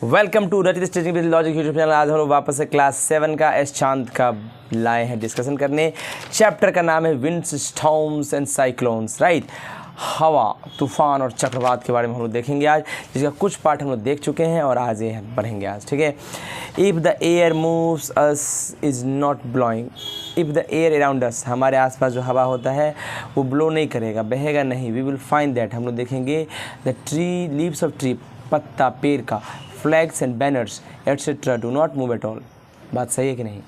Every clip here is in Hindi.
वेलकम टू रचित staging with logic YouTube channel. आज हम लोग वापस से क्लास 7 का एस चांद का लाए हैं डिस्कशन करने। चैप्टर का नाम है winds, storms and cyclones, right. हवा, तूफान और चक्रवात के बारे में हम लोग देखेंगे आज, जिसका कुछ पार्ट हम लोग देख चुके हैं और आज ये पढ़ेंगे आज, ठीक है। If the air moves us is not blowing, if the air around us, हमारे आसपास जो हवा होता है वो ब्लो नहीं करेगा, बहेगा नहीं। वी विल फाइंड दैट, हम लोग देखेंगे the tree, leaves of tree, पत्ता पेड़ का, flags and banners etcetera do not move at all. बात सही है कि नहीं?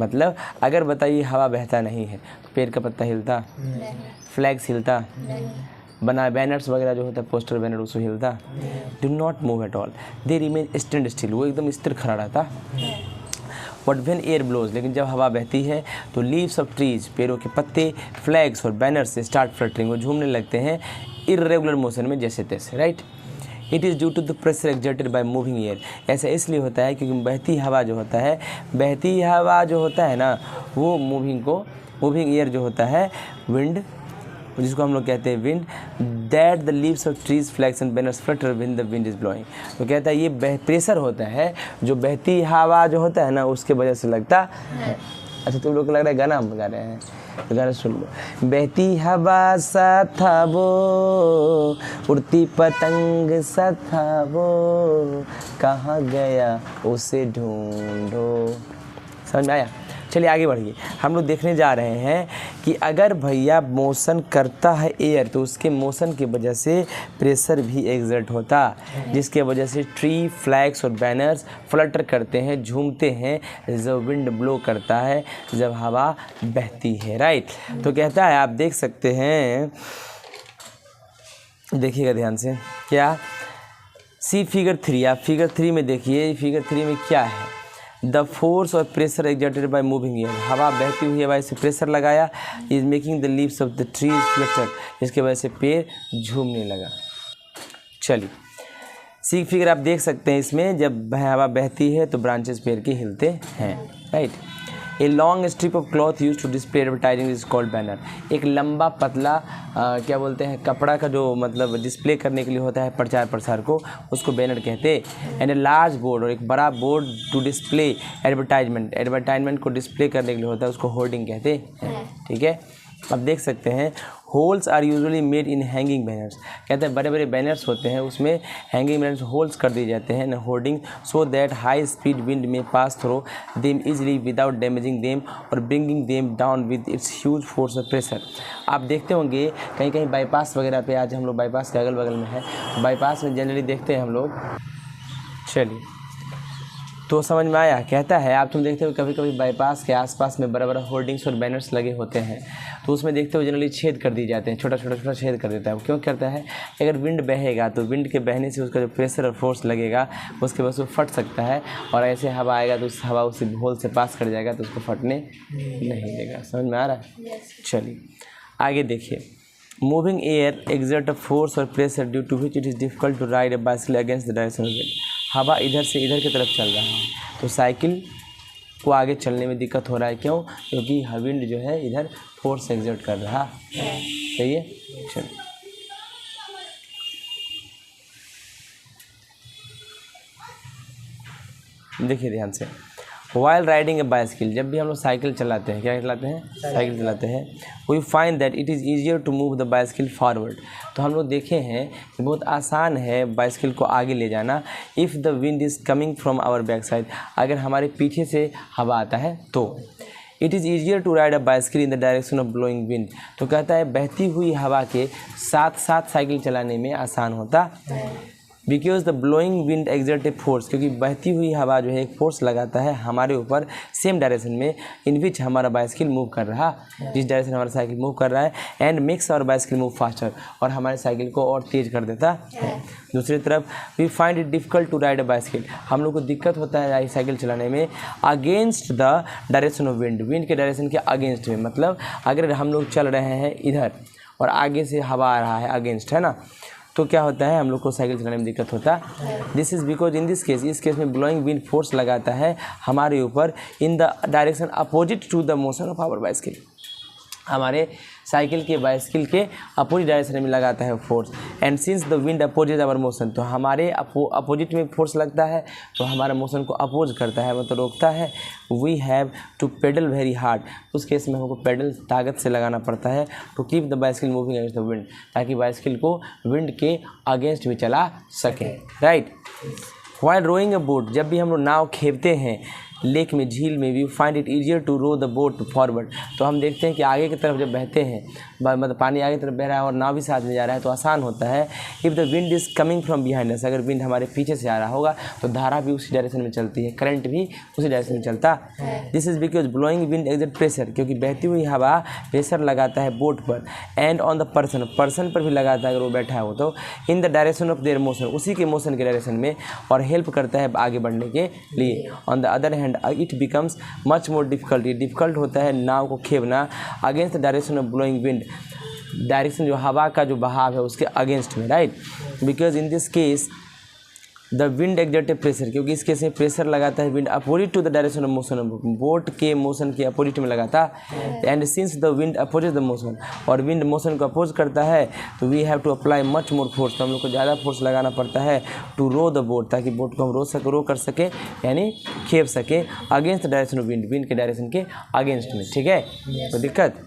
मतलब अगर बताइए हवा बहता नहीं है तो पेड़ का पत्ता हिलता, फ्लैग्स हिलता, बना बैनर्स वगैरह जो होता है पोस्टर बैनर उसको हिलता, do not move at all, they remain stand still, वो एकदम स्थिर खड़ा रहता। बट व्हेन एयर ब्लोज, लेकिन जब हवा बहती है तो लीव्स ऑफ ट्रीज, पेड़ों के पत्ते, फ्लैग्स और बैनर्स से स्टार्ट फ्लटरिंग, वो झूमने लगते हैं इर्रेगुलर मोशन में, जैसे तैसे, right. It is due to the pressure exerted by moving air, ऐसा इसलिए होता है क्योंकि बहती हवा जो होता है ना, वो मूविंग एयर जो होता है, विंड, जिसको हम लोग कहते हैं wind, that the leaves of trees, flags and banners Flutter when the wind is blowing. तो कहता है ये प्रेशर होता है जो बहती हवा जो होता है ना उसके वजह से लगता है। अच्छा, तुम लोग को लग रहा है गाना हम गा रहे हैं, तो गाना सुन लो। बहती हवा सा था वो, उड़ती पतंग सा था वो, कहाँ गया उसे ढूंढो। समझ में आया? चलिए आगे बढ़िए। हम लोग देखने जा रहे हैं कि अगर भैया मोशन करता है एयर तो उसके मोशन की वजह से प्रेशर भी एक्सर्ट होता, जिसके वजह से ट्री, फ्लैग्स और बैनर्स फ्लटर करते हैं, झूमते हैं जब विंड ब्लो करता है, जब हवा बहती है, राइट। तो कहता है, आप देख सकते हैं, देखिएगा ध्यान से, क्या सी फिगर 3, आप फिगर 3 में देखिए, फिगर 3 में क्या है, द फोर्स और pressure exerted by moving air, हवा बहती हुई हवा से प्रेशर लगाया, is making the leaves of the trees Flutter, जिसकी वजह से पेड़ झूमने लगा। चलिए सी फिगर आप देख सकते हैं, इसमें जब हवा बहती है तो ब्रांचेस पेड़ के हिलते हैं, right. A long strip of cloth use to display advertising is called banner, एक लंबा पतला क्या बोलते हैं, कपड़ा का जो मतलब डिस्प्ले करने के लिए होता है प्रचार प्रसार को, उसको बैनर कहते हैं। एंड ए लार्ज बोर्ड, और एक बड़ा बोर्ड टू डिस्प्ले एडवर्टाइजमेंट को डिस्प्ले करने के लिए होता है, उसको होर्डिंग कहते हैं, ठीक है। अब देख सकते हैं, holes are usually made in hanging banners, कहते हैं बड़े बड़े बैनर्स होते हैं उसमें हैंगिंग बैनर्स होल्स कर दिए जाते हैं, hoarding, so that high speed wind में pass through them easily without damaging them और bringing them down with its huge force of pressure. आप देखते होंगे कहीं कहीं बाईपास वगैरह पे, आज हम लोग बाईपास के अगल बगल में है, बाईपास में जनरली देखते हैं हम लोग। चलिए तो समझ में आया? कहता है आप तुम देखते हो कभी कभी बाईपास के आसपास में बड़ा बड़ा होर्डिंग्स और बैनर्स लगे होते हैं, तो उसमें देखते हो जनरली छेद कर दिए जाते हैं, छोटा छोटा छेद कर देता है। वो क्यों करता है? अगर विंड बहेगा तो विंड के बहने से उसका जो प्रेशर और फोर्स लगेगा उसके वजह से वो फट सकता है, और ऐसे हवा आएगा तो उस हवा उसी होल से पास कर जाएगा तो उसको फटने नहीं देगा। समझ में आ रहा है? चलिए आगे देखिए। Moving air exert a force और pressure due to which it is difficult to ride a bicycle against the direction of wind. हवा इधर से इधर की तरफ चल रहा है तो साइकिल को आगे चलने में दिक्कत हो रहा है। क्यों? क्योंकि विंड जो है इधर फोर्स एक्सर्ट कर रहा है, सही है। चलिए देखिए ध्यान से, वाइल राइडिंग ए बाइसिकल, जब भी हम लोग साइकिल चलाते हैं, क्या चलाते हैं? साइकिल चलाते हैं, we find that it is easier to move the bicycle forward, तो हम लोग देखे हैं कि बहुत आसान है बाइसिकल को आगे ले जाना। If the wind is coming from our back side, अगर हमारे पीछे से हवा आता है तो। It is easier to ride a bicycle in the direction of blowing wind, तो कहता है बहती हुई हवा के साथ साथ साइकिल चलाने में आसान होता है। Because the blowing wind exert a force, क्योंकि बहती हुई हवा जो है एक फोर्स लगाता है हमारे ऊपर सेम डायरेक्शन में इन विच हमारा बाइसिकल मूव कर रहा, जिस डायरेक्शन हमारा साइकिल मूव कर रहा है, and makes our bicycle move faster, और हमारे साइकिल को और तेज कर देता है। दूसरी तरफ we find it difficult to ride a bicycle, हम लोग को दिक्कत होता है साइकिल चलाने में against the direction of wind, wind के डायरेक्शन के अगेंस्ट में, मतलब अगर हम लोग चल रहे हैं इधर और आगे से हवा आ रहा है अगेंस्ट, है ना, तो क्या होता है हम लोग को साइकिल चलाने में दिक्कत होता है। This is because in this case, इस केस में ब्लोइंग विंड फोर्स लगाता है हमारे ऊपर in the direction opposite to the motion of our bicycle, हमारे साइकिल के बाइसिकल के अपोजिट डायरेक्शन में लगाता है force. And since the wind opposes our motion, तो हमारे अपोजिट में फोर्स लगता है तो हमारा मोशन को अपोज करता है, मतलब रोकता है। We have to pedal very hard, उस केस में हमको पेडल ताकत से लगाना पड़ता है to keep the bicycle moving against the wind, ताकि बाइसिकल को विंड के अगेंस्ट भी चला सकें, right. While rowing a boat, जब भी हम लोग नाव खेपते हैं लेक में, झील में, we find it easier to row the boat forward, तो हम देखते हैं कि आगे की तरफ जब बहते हैं, मतलब पानी आगे की तरफ बह रहा है और नाव भी साथ में जा रहा है तो आसान होता है। If the wind is coming from behind us, अगर विंड हमारे पीछे से आ रहा होगा तो धारा भी उसी डायरेक्शन में चलती है, करंट भी उसी डायरेक्शन में चलता है। This is because blowing wind exert pressure, क्योंकि बहती हुई हवा प्रेशर लगाता है बोट पर, and on the person, person पर भी लगाता है अगर वो बैठा है वो, तो इन the direction of their motion, उसी के मोशन के डायरेक्शन में, और हेल्प करता है आगे बढ़ने के लिए। On the other hand it becomes much more difficult, difficult होता है नाव को खेवना against the direction of blowing wind, direction जो हवा का जो बहाव है उसके अगेंस्ट में, right. Because in this case the wind exerted pressure, क्योंकि इस केस में प्रेशर लगाता है wind opposite to the direction of motion, boat के मोशन के अपोजिट में लगाता है। And since the wind opposes the motion, और विंड मोशन को अपोज करता है, तो we have to apply much more force, तो हम लोग को ज़्यादा फोर्स लगाना पड़ता है टू रो द बोट, ताकि बोट को हम रो कर सके, यानी खेप सके against the direction of wind, wind के डायरेक्शन के अगेंस्ट में, ठीक है। तो दिक्कत,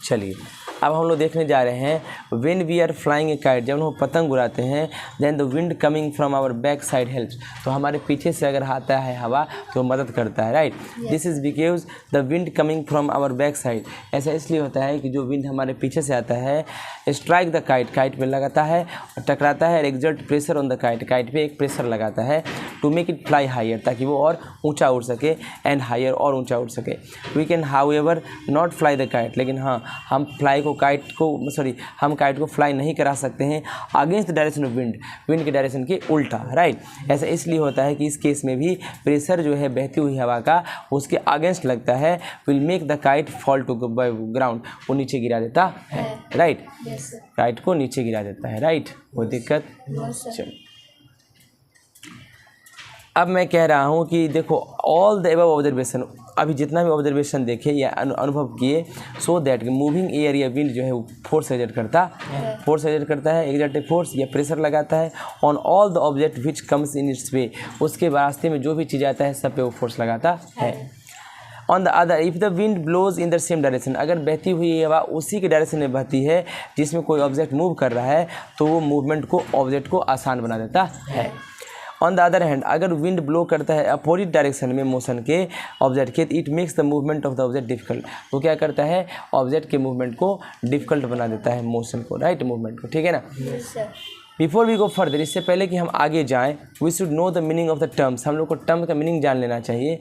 चलिए अब हम लोग देखने जा रहे हैं when we are flying a kite, जब हम पतंग उड़ाते हैं, then the wind coming from our back side helps, तो हमारे पीछे से अगर आता है हवा तो मदद करता है, right. This is because the wind coming from our back side, ऐसा इसलिए होता है कि जो विंड हमारे पीछे से आता है स्ट्राइक द काइट, काइट पे लगाता है और टकराता है, exert pressure on the kite, kite पे एक प्रेशर लगाता है to make it fly higher, ताकि वो और ऊंचा उड़ सके, एंड हायर और ऊंचा उड़ सके। We can however not fly the kite, लेकिन हाँ हम हम काइट को फ्लाई नहीं करा सकते हैं against the direction of wind, wind के डायरेक्शन के उल्टा, राइट। ऐसा इसलिए होता है कि इस केस में भी प्रेशर जो है बहती हुई हवा का उसके अगेंस्ट लगता है, will make the kite fall to ground, वो नीचे गिरा देता है, राइट। काइट को नीचे गिरा देता है, राइट। वो दिक्कत, चलो अब मैं कह रहा हूँ कि देखो ऑल द एबव ऑब्जर्वेशन, अभी जितना भी ऑब्जर्वेशन देखे या अनुभव किए, सो दैट मूविंग एयर या विंड जो है वो फोर्स एक्सर्ट करता है, एक्सर्टिव फोर्स या प्रेशर लगाता है on all the object which comes in its way, उसके रास्ते में जो भी चीज़ आता है सब पे वो फोर्स लगाता है। On the other if the wind blows in the same direction, अगर बहती हुई हवा उसी के डायरेक्शन में बहती है जिसमें कोई ऑब्जेक्ट मूव कर रहा है, तो वो मूवमेंट को ऑब्जेक्ट को आसान बना देता है। ऑन द अदर हैंड अगर विंड ब्लो करता है अपोजिट डायरेक्शन में मोशन के ऑब्जेक्ट के, it makes the movement of the object difficult, तो क्या करता है ऑब्जेक्ट के मूवमेंट को डिफिकल्ट बना देता है, मोशन को, राइट, मूवमेंट को, ठीक है ना। बिफोर वी गो फर्दर, इससे पहले कि हम आगे जाएं, we should know the meaning of the terms, हम लोग को टर्म का मीनिंग जान लेना चाहिए।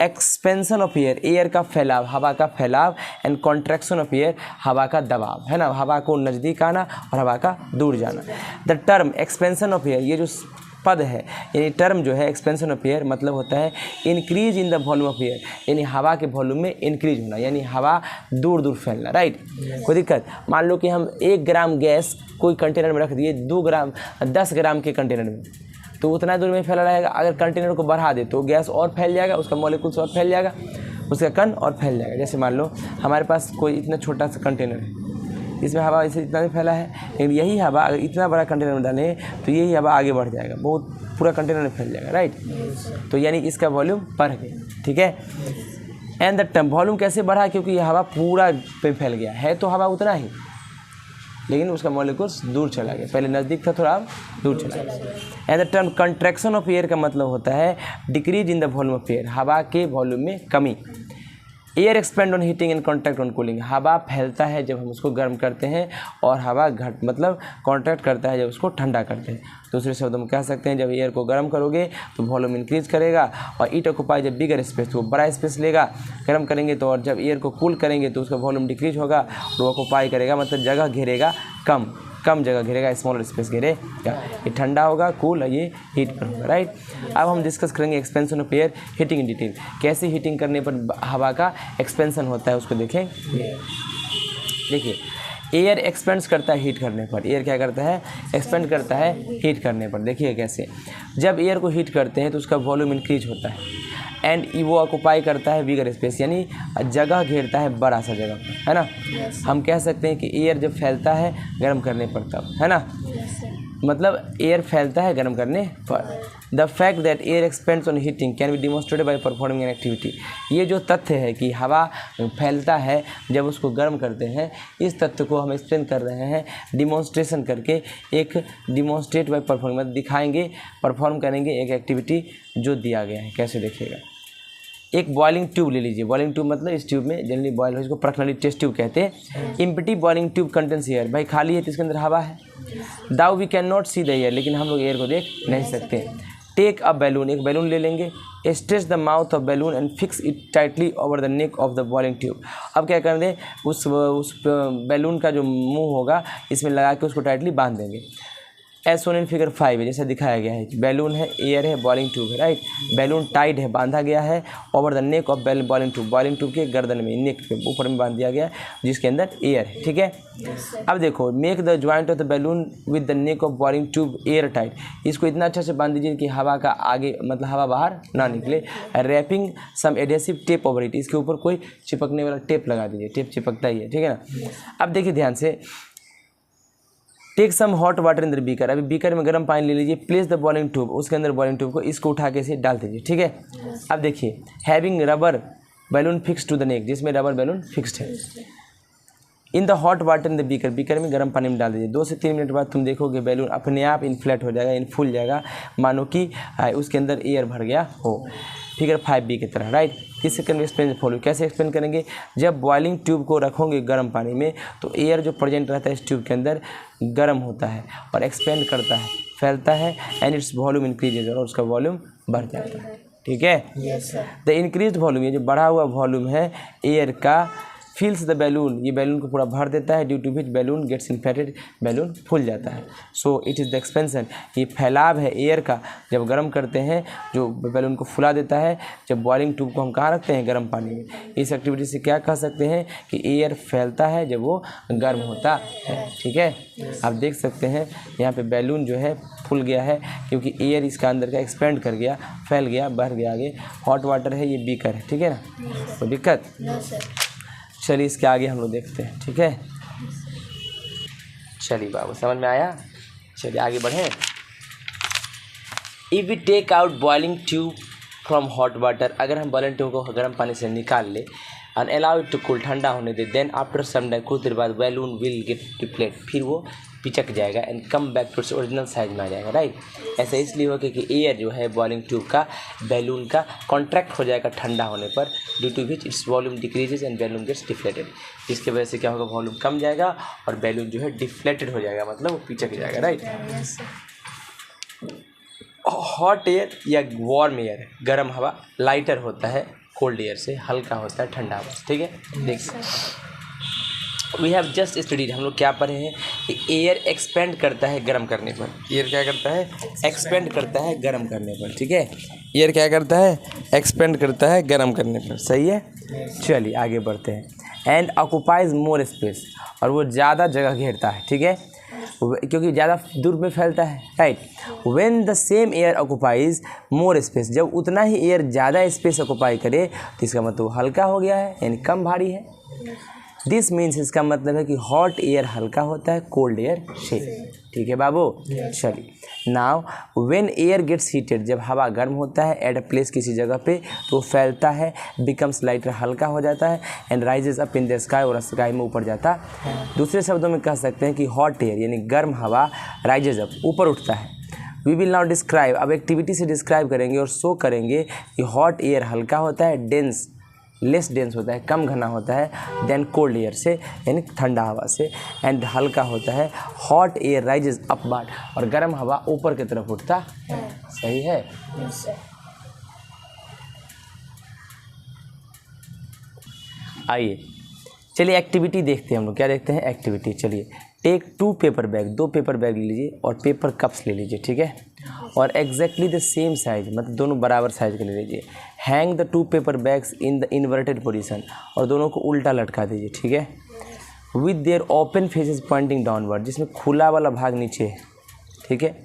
एक्सपेंशन ऑफ एयर, एयर का फैलाव, हवा का फैलाव, एंड कॉन्ट्रैक्शन ऑफ एयर, हवा का दबाव, है ना, हवा को नज़दीक आना और हवा का दूर जाना। The term expansion of air, ये जो पद है यानी टर्म जो है एक्सपेंशन ऑफ एयर, मतलब होता है increase in the volume of air, यानी हवा के वॉल्यूम में इंक्रीज होना, यानी हवा दूर दूर फैलना, राइट। कोई दिक्कत, मान लो कि हम 1 ग्राम गैस कोई कंटेनर में रख दिए 10 ग्राम के कंटेनर में, तो उतना दूर में फैला रहेगा। अगर कंटेनर को बढ़ा दे तो गैस और फैल जाएगा, उसका मॉलिक्यूल्स और फैल जाएगा, उसका कण और फैल जाएगा। जैसे मान लो हमारे पास कोई इतना छोटा सा कंटेनर है, इसमें हवा इसे इतना भी फैला है, लेकिन यही हवा अगर इतना बड़ा कंटेनर में डालें तो यही हवा आगे बढ़ जाएगा, बहुत पूरा कंटेनर में फैल जाएगा, राइट। तो यानी इसका वॉल्यूम बढ़ गया, ठीक है। एंड द टर्म, वॉल्यूम कैसे बढ़ा, क्योंकि यह हवा पूरा पे फैल गया है, तो हवा उतना ही, लेकिन उसका मॉलिक्यूल्स दूर चला गया, पहले नज़दीक था थोड़ा, अब दूर चला गया। And the term contraction of air का मतलब होता है decrease in the volume of air, हवा के वॉल्यूम में कमी। Air expand on heating and contact on cooling, हवा फैलता है जब हम उसको गर्म करते हैं, और हवा मतलब कॉन्टैक्ट करता है जब उसको ठंडा करते हैं। दूसरे शब्दों में कह सकते हैं जब एयर को गर्म करोगे तो वॉल्यूम इंक्रीज करेगा, और इट ऑक्यूपाई जब बिगर स्पेस तो वो बड़ा स्पेस लेगा, गर्म करेंगे तो, और जब एयर को कूल करेंगे तो उसका वॉल्यूम डिक्रीज होगा, और ऑक्यूपाई करेगा मतलब जगह घेरेगा, कम जगह घेरेगा, स्मॉलर स्पेस घेरेगा। ये ठंडा होगा, कूल, ये हीट पर होगा, राइट। अब हम डिस्कस करेंगे expansion of air heating in detail, कैसे हीटिंग करने पर हवा का एक्सपेंशन होता है उसको देखें। देखिए एयर एक्सपेंड्स करता है हीट करने पर, एयर क्या करता है, एक्सपेंड करता है हीट करने पर। देखिए कैसे, जब एयर को हीट करते हैं तो उसका वॉल्यूम इंक्रीज होता है, एंड वो ऑक्यूपाई करता है बिगर स्पेस, यानी जगह घेरता है बड़ा सा जगह, है ना। हम कह सकते हैं कि एयर जब फैलता है गर्म करने पर तब, है ना, मतलब एयर फैलता है गर्म करने पर। The fact that air expends on heating can be demonstrated by performing an activity. ये जो तथ्य है कि हवा फैलता है जब उसको गर्म करते हैं, इस तथ्य को हम एक्सप्लेन कर रहे हैं डिमॉन्स्ट्रेशन करके, एक डिमॉन्स्ट्रेट बाय परफॉर्मिंग, मतलब दिखाएंगे, परफॉर्म करेंगे एक एक्टिविटी जो दिया गया है। कैसे देखिएगा, एक बॉइलिंग ट्यूब ले लीजिए। बॉइलिंग ट्यूब मतलब इस ट्यूब में जनरली बॉयल हो, इसको पर्सनली टेस्ट ट्यूब कहते हैं। Empty boiling tube contains air, भाई खाली है तो इसके अंदर हवा है। Though we can not see the air, लेकिन हम लोग एयर को देख नहीं सकते। टेक अ बैलून, एक बैलून ले लेंगे। Stretch the mouth of balloon and fix it tightly over the neck of the boiling tube. अब क्या कर दें, उस बैलून का जो मुंह होगा इसमें लगा के उसको टाइटली बांध देंगे। एज सोन इन फिगर 5 है, जैसा दिखाया गया है। बैलून है, एयर है, बॉइलिंग ट्यूब है, राइट। बैलून टाइट है, बांधा गया है over the neck of boiling tube, boiling tube के गर्दन में, नेक पे ऊपर में बांध दिया गया है, जिसके अंदर एयर है, ठीक है। अब देखो, make the joint of the balloon with the neck of boiling tube air tight. इसको इतना अच्छा से बांध दीजिए कि हवा का आगे, मतलब हवा बाहर ना निकले। Wrapping some adhesive tape over it, इसके ऊपर कोई चिपकने वाला टेप लगा दीजिए, टेप चिपकता ही है, ठीक है ना। अब देखिए ध्यान से, take some hot water in the beaker. अभी बीकर में गर्म पानी ले लीजिए। प्लेस द बॉइलिंग ट्यूब, उसके अंदर बॉइलिंग ट्यूब को, इसको उठा के इसे डाल दीजिए, ठीक है। अब देखिए, having rubber balloon fix to the neck, जिसमें रबर बैलून फिक्स्ड है। In the hot water in the beaker, beaker में गर्म पानी में डाल दीजिए। 2 से 3 मिनट बाद तुम देखोगे बैलून अपने आप इन्फ्लेट हो जाएगा, फूल जाएगा, मानो कि उसके अंदर एयर भर गया हो, फिगर 5b की तरह, राइट। इस सेकंड एक्सप्लेन फॉलो, कैसे एक्सप्लेन करेंगे, जब बॉइलिंग ट्यूब को रखोगे गर्म पानी में तो एयर जो प्रेजेंट रहता है इस ट्यूब के अंदर गर्म होता है और एक्सपेंड करता है, फैलता है, एंड इट्स वॉल्यूम इंक्रीजेज, और उसका वॉल्यूम बढ़ जाता है, ठीक है। द इंक्रीज वॉल्यूम, ये जो बढ़ा हुआ वॉल्यूम है एयर का, फिल्स द बैलून, ये बैलून को पूरा भर देता है, due to which balloon gets inflated, balloon फूल जाता है। So it is the expansion, ये फैलाव है एयर का, जब गर्म करते हैं जो बैलून को फुला देता है। जब बॉइलिंग ट्यूब को हम कहाँ रखते हैं, गर्म पानी में। इस एक्टिविटी से क्या कह सकते हैं कि एयर फैलता है जब वो गर्म होता है, ठीक है। आप देख सकते हैं यहाँ पे बैलून जो है फूल गया है, क्योंकि एयर इसका अंदर का एक्सपेंड कर गया, फैल गया, बढ़ गया आगे। हॉट वाटर है, ये बीकर है, ठीक है ना, कोई दिक्कत। चलिए इसके आगे हम लोग देखते हैं, ठीक है। चलिए बाबू, समझ में आया। चलिए आगे बढ़ें। If we take out boiling tube from hot water, अगर हम बॉइलिंग ट्यूब को गर्म पानी से निकाल ले, and allow it to cool, ठंडा होने दे, देन आफ्टर सम टाइम, कुछ देर बाद बैलून विल गेट डिफ्लेट, फिर वो पिचक जाएगा and come back to its original size में आ जाएगा, राइट। ऐसा इसलिए होगा कि एयर जो है बॉइलिंग ट्यूब का, बैलून का कॉन्ट्रैक्ट हो जाएगा ठंडा होने पर, due to which its volume decreases and balloon gets deflated. इसकी वजह से क्या होगा, वॉल्यूम कम जाएगा और बैलून जो है डिफ्लेटेड हो जाएगा, मतलब वो पिचक जाएगा, राइट। हॉट एयर या वार्म एयर, गर्म हवा, लाइटर होता है कोल्ड एयर से, हल्का होता है ठंडा हवा से, ठीक है। देखिए, वी हैव जस्ट स्टडीड, हम लोग क्या पढ़े हैं कि एयर एक्सपेंड करता है गर्म करने पर। एयर क्या करता है, एक्सपेंड करता है गर्म करने पर, ठीक है। एयर क्या करता है, एक्सपेंड करता है गर्म करने पर, सही है। चलिए आगे बढ़ते हैं। एंड ऑक्यूपाइज मोर स्पेस, और वो ज़्यादा जगह घेरता है, ठीक है, क्योंकि ज़्यादा दूर में फैलता है, right. When the same air occupies more space, जब उतना ही एयर ज़्यादा स्पेस ऑक्यूपाई करे तो इसका मतलब हल्का हो गया है, यानी कम भारी है। दिस मीन्स, इसका मतलब है कि हॉट एयर हल्का होता है, कोल्ड एयर से, ठीक है बाबू। चलिए now, when air gets heated, जब हवा गर्म होता है एट अ प्लेस, किसी जगह पे, तो फैलता है, बिकम्स लाइटर, हल्का हो जाता है, and rises up in the sky, और स्काई में ऊपर जाता है। दूसरे शब्दों में कह सकते हैं कि हॉट एयर यानी गर्म हवा राइजेस अप, ऊपर उठता है। वी विल नाउ डिस्क्राइब, अब एक्टिविटी से डिस्क्राइब करेंगे और शो करेंगे कि हॉट एयर हल्का होता है, डेंस लेस डेंस होता है, कम घना होता है, देन कोल्ड एयर से, यानी ठंडा हवा से, एंड हल्का होता है। हॉट एयर राइजेज अपवार्ड, और गर्म हवा ऊपर की तरफ उठता है, सही है। आइए चलिए एक्टिविटी देखते हैं हम लोग, क्या देखते हैं एक्टिविटी। चलिए, take 2 paper bag, 2 paper bag ले लीजिए और पेपर कप्स ले लीजिए, ठीक है, और एग्जैक्टली द सेम साइज, मतलब दोनों बराबर साइज के ले लीजिए। Hang the 2 paper bags in the inverted position, और दोनों को उल्टा लटका दीजिए, ठीक है। With their open faces pointing downward, जिसमें खुला वाला भाग नीचे है, ठीक है।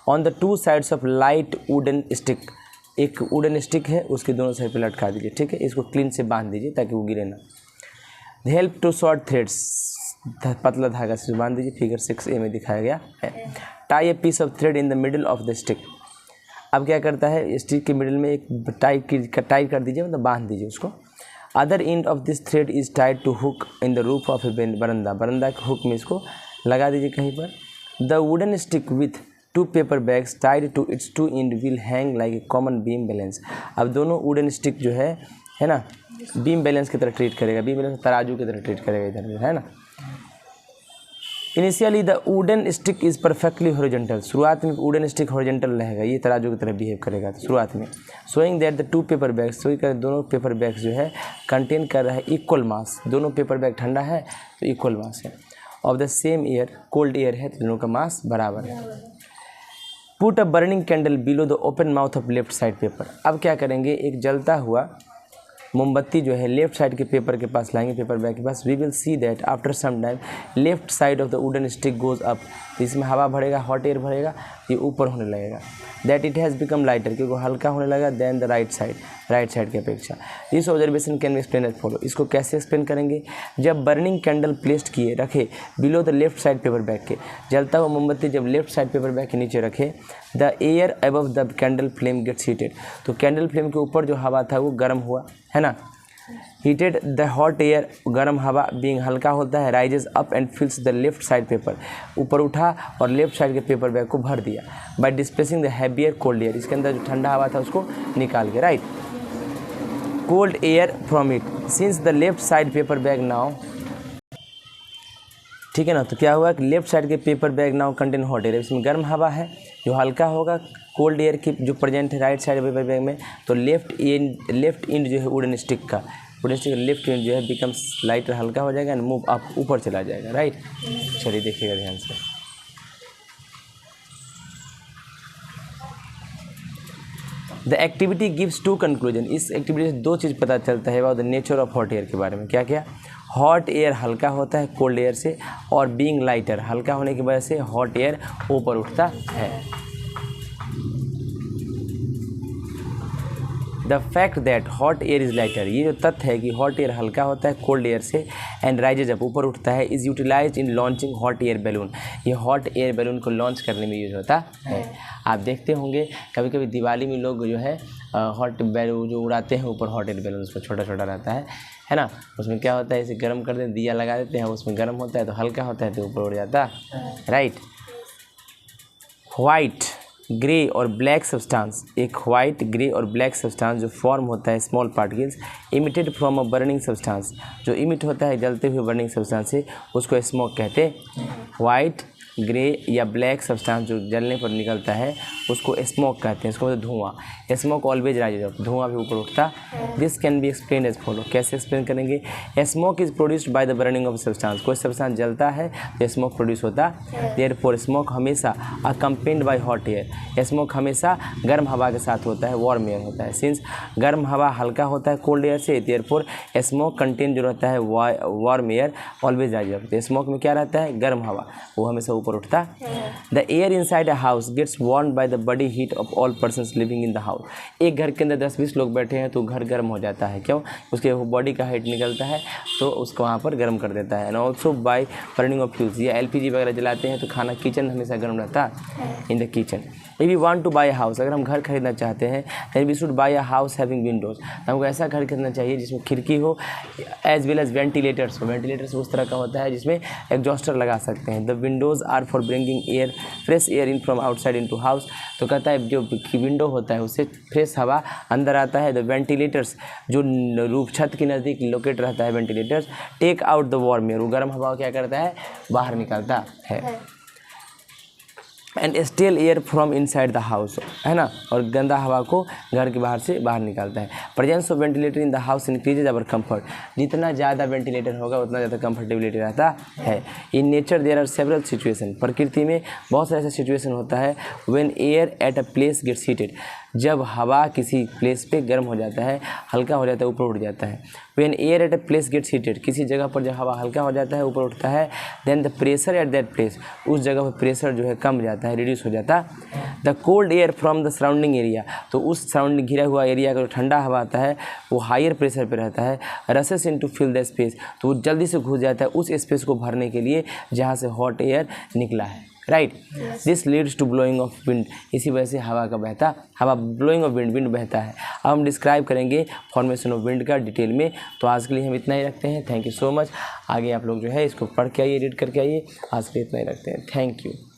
On the 2 sides of light wooden stick, एक वुडन स्टिक है, उसके दोनों साइड पे लटका दीजिए, ठीक है। इसको क्लीन से बांध दीजिए ताकि वो गिरे ना। हेल्प टू शॉर्ट थ्रेड्स, पतला धागा से बांध दीजिए, फिगर 6A में दिखाया गया है। Tie a piece of thread in the middle of the stick. अब क्या करता है, स्टिक के मिडिल में एक टाई कर दीजिए, मतलब बांध दीजिए उसको। Other end of this thread is tied to hook in the roof of a verandah, verandah के हुक में इसको लगा दीजिए कहीं पर। The wooden stick with 2 paper bags tied to its 2 end will hang like a common beam balance. अब दोनों वुडन स्टिक जो है ना, बीम बैलेंस की तरह ट्रीट करेगा, बीम बैलेंस तराजू की तरह ट्रीट करेगा इधर, है ना। Initially the wooden stick is perfectly horizontal, शुरुआत में वुडन स्टिक हॉरिजॉन्टल रहेगा, ये तराजू की तरह बिहेव करेगा शुरुआत में। Showing that the 2 paper bags, show कर दोनों पेपर बैग्स जो है कंटेन कर रहा है इक्वल मास, दोनों पेपर बैग ठंडा है तो इक्वल मास है। Of the same air, cold air है तो दोनों का मास बराबर है। Put a burning candle below the open mouth of left side paper. अब क्या करेंगे, एक जलता हुआ मोमबत्ती जो है लेफ्ट साइड के पेपर के पास लाएंगे, पेपर बैग के पास। We will see that after some time left side of the wooden stick goes up, इसमें हवा भरेगा, हॉट एयर भरेगा, ये ऊपर होने लगेगा। That it has become lighter, क्योंकि हल्का होने लगा देन द राइट साइड की अपेक्षा। This observation can be explain as follow, इसको कैसे एक्सप्लेन करेंगे। जब बर्निंग कैंडल प्लेस्ड किए रखे below the left side paper bag के, जलता हुआ मोमबत्ती जब लेफ्ट साइड पेपर बैग के नीचे रखे, the air above the candle flame gets heated, तो कैंडल फ्लेम के ऊपर जो हवा था वो गर्म हुआ, है ना। हीटेड द हॉट एयर, गर्म हवा बीइंग हल्का होता है, rises up and fills the left side paper, ऊपर उठा और लेफ्ट साइड के पेपर बैग को भर दिया। By displacing the heavier cold air, इसके अंदर जो ठंडा हवा था उसको निकाल के, right. Cold air from it since the left side paper bag now, ठीक है ना। तो क्या हुआ कि लेफ्ट साइड के paper bag now contain hot air, इसमें गर्म हवा है जो हल्का होगा, कोल्ड एयर की जो प्रेजेंट है राइट साइड पेपर बैग में, तो लेफ्ट एंड जो है वुडन स्टिक का लेफ्ट एंड जो है बिकम्स लाइटर, हल्का हो जाएगा एंड मूव अप, ऊपर चला जाएगा, राइट। चलिए देखिएगा ध्यान से। द एक्टिविटी गिव्स 2 कंक्लूजन, इस एक्टिविटी से 2 चीज़ पता चलता है about the nature of hot air के बारे में। क्या क्या, हॉट एयर हल्का होता है कोल्ड एयर से, और बीइंग लाइटर, हल्का होने की वजह से हॉट एयर ऊपर उठता है। The fact that hot air is lighter, ये जो तथ्य है कि हॉट एयर हल्का होता है कोल्ड एयर से एंड राइजेज अप, ऊपर उठता है, is utilized in launching hot air balloon, ये हॉट एयर बैलून को लॉन्च करने में यूज होता है। आप देखते होंगे कभी कभी दिवाली में लोग जो है हॉट बैलून जो उड़ाते हैं ऊपर, हॉट एयर बैलून, उसमें छोटा छोटा रहता है ना। उसमें क्या होता है, इसे गर्म कर देते, दिया लगा देते हैं, उसमें गर्म होता है तो हल्का होता है तो ऊपर उड़ जाता है, राइट। वाइट, ग्रे और ब्लैक सब्सटेंस, एक वाइट, ग्रे और ब्लैक सब्सटेंस जो फॉर्म होता है small particles emitted from a burning substance, जो इमिट होता है जलते हुए बर्निंग सब्सटेंस से, उसको स्मोक कहते हैं। वाइट, ग्रे या ब्लैक सब्सटेंस जो जलने पर निकलता है उसको स्मोक कहते हैं, इसको मतलब धुआं। स्मोक ऑलवेज राइजेज अप, धुआं भी ऊपर उठता। This can be explain as follow, कैसे एक्सप्लेन करेंगे। Smoke is produced by the burning of substance, कोई सब्सटेंस जलता है तो स्मोक प्रोड्यूस होता है। देयरफॉर स्मोक हमेशा accompanied by hot air, smoke हमेशा गर्म हवा के साथ होता है, वार्म एयर होता है। सिंस गर्म हवा हल्का होता है कोल्ड एयर से, देयरफॉर स्मोक कंटेन जो रहता है warm air always rises up, तो स्मोक में क्या रहता है, गर्म हवा, वो हमेशा ऊपर उठता। The air inside a house gets warmed by the body heat of all persons living in the house. एक घर के अंदर 10-20 लोग बैठे हैं तो घर गर्म हो जाता है, क्यों, उसके बॉडी का हीट निकलता है तो उसको वहाँ पर गर्म कर देता है। And also by burning of fuels, या एलपीजी वगैरह जलाते हैं तो खाना, किचन हमेशा गर्म रहता है in the kitchen. If you want to buy a house, अगर हम घर खरीदना चाहते हैं, then we should buy a house having windows, हमको ऐसा घर खरीदना चाहिए जिसमें खिड़की हो एज वेल एज वेंटिलेटर्स हो। वेंटिलेटर्स उस तरह का होता है जिसमें एग्जॉस्टर लगा सकते हैं। The windows are for bringing air, fresh air in from outside into house, तो कहता है जो विंडो होता है उससे फ्रेश हवा अंदर आता है। द वेंटिलेटर्स जो रूफ छत के नज़दीक लोकेट रहता है, ventilators take out the warm air, वो गर्म हवा क्या करता है, बाहर निकालता है। And stale air from inside the house, है ना, और गंदा हवा को घर के बाहर से बाहर निकालता है। Presence of ventilator in the house increases our comfort, जितना ज़्यादा वेंटिलेटर होगा उतना ज़्यादा कंफर्टेबिलिटी रहता है। In nature there are several situation, प्रकृति में बहुत सारे ऐसा सिचुएशन होता है when air at a place gets heated, जब हवा किसी प्लेस पे गर्म हो जाता है, हल्का हो जाता है, ऊपर उठ जाता है। When air at a place gets heated, किसी जगह पर जब हवा हल्का हो जाता है, ऊपर उठता है, then the pressure at that place, उस जगह पर प्रेशर जो है कम हो जाता है, रिड्यूस हो जाता है। The cold air from the surrounding area, तो उस सराउंडिंग घिरा हुआ एरिया का जो ठंडा हवा आता है वो हायर प्रेशर पे रहता है। Rushes in to fill the space, तो वो जल्दी से घुस जाता है उस स्पेस को भरने के लिए जहाँ से हॉट एयर निकला है, right. This leads to blowing of wind, इसी वजह से हवा ब्लोइंग ऑफ विंड बहता है। अब हम डिस्क्राइब करेंगे फॉर्मेशन ऑफ विंड का डिटेल में। तो आज के लिए हम इतना ही रखते हैं। Thank you so much. आगे आप लोग जो है इसको पढ़ के आइए, रीड करके आइए। आज के लिए इतना ही रखते हैं। Thank you.